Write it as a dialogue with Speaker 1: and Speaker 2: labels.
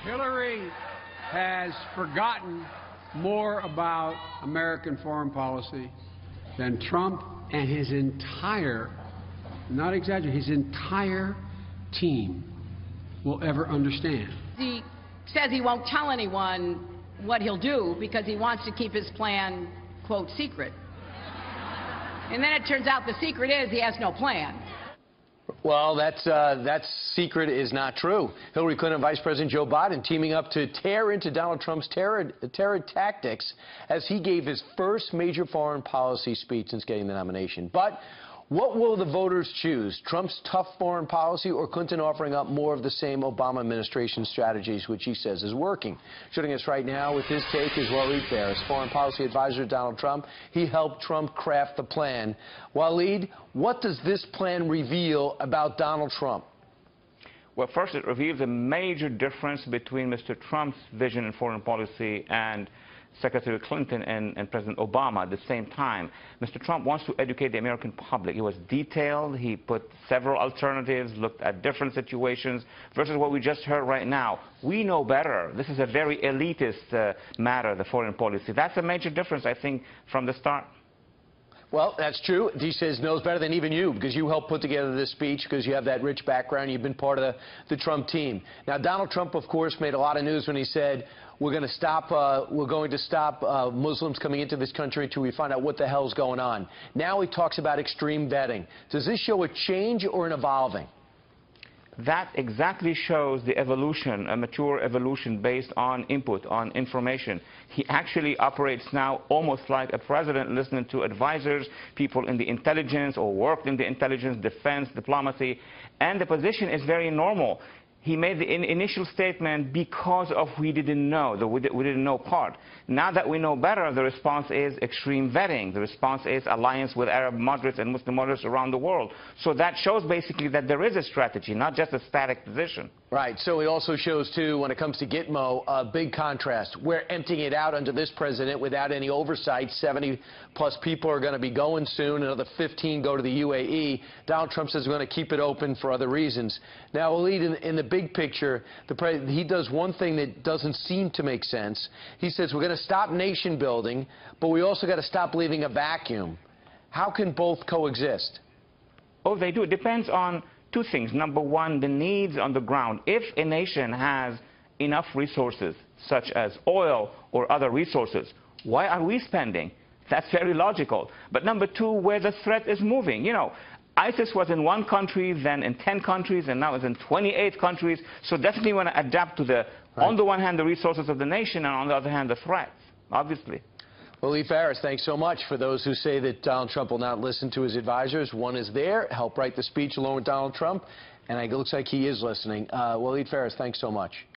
Speaker 1: Hillary has forgotten more about American foreign policy than Trump and his entire, not exaggerating, his entire team will ever understand.
Speaker 2: He says he won't tell anyone what he'll do because he wants to keep his plan, quote, secret. And then it turns out the secret is he has no plan.
Speaker 3: Well, that secret is not true. Hillary Clinton and Vice President Joe Biden teaming up to tear into Donald Trump's terror tactics as he gave his first major foreign policy speech since getting the nomination. But what will the voters choose? Trump's tough foreign policy or Clinton offering up more of the same Obama administration strategies, which he says is working? Joining us right now with his take is Walid Phares, foreign policy advisor to Donald Trump. He helped Trump craft the plan. Walid, what does this plan reveal about Donald Trump?
Speaker 4: Well, first, it reveals a major difference between Mr. Trump's vision in foreign policy and Secretary Clinton and President Obama at the same time. Mr. Trump wants to educate the American public. He was detailed. He put several alternatives, looked at different situations versus what we just heard right now. We know better. This is a very elitist matter, the foreign policy. That's a major difference, I think, from the start.
Speaker 3: Well, that's true. He says knows better than even you because you helped put together this speech because you have that rich background. You've been part of the Trump team. Now, Donald Trump, of course, made a lot of news when he said we're going to stop Muslims coming into this country until we find out what the hell's going on. Now he talks about extreme vetting. Does this show a change or an evolving?
Speaker 4: That exactly shows the evolution, a mature evolution based on input, on information. He actually operates now almost like a president listening to advisors, people in the intelligence or worked in the intelligence, defense, diplomacy, and the position is very normal. He made the initial statement because of we didn't know, the we didn't know part. Now that we know better, the response is extreme vetting. The response is alliance with Arab moderates and Muslim moderates around the world. So that shows basically that there is a strategy, not just a static position.
Speaker 3: Right. So it also shows, too, when it comes to Gitmo, a big contrast. We're emptying it out under this president without any oversight. 70-plus people are going to be going soon. Another 15 go to the UAE. Donald Trump says we're going to keep it open for other reasons. Now, Walid, in the big picture, he does one thing that doesn't seem to make sense. He says we're going to stop nation building, but we also got to stop leaving a vacuum. How can both coexist?
Speaker 4: Oh, they do. It depends on two things. Number one, the needs on the ground. If a nation has enough resources, such as oil or other resources, why are we spending? That's very logical. But number two, where the threat is moving. You know, ISIS was in one country, then in 10 countries, and now is in 28 countries. So definitely want to adapt to the, right, on the one hand, the resources of the nation, and on the other hand, the threats, obviously.
Speaker 3: Walid Phares, thanks so much. For those who say that Donald Trump will not listen to his advisors, one is there, help write the speech along with Donald Trump, and it looks like he is listening. Walid Phares, thanks so much.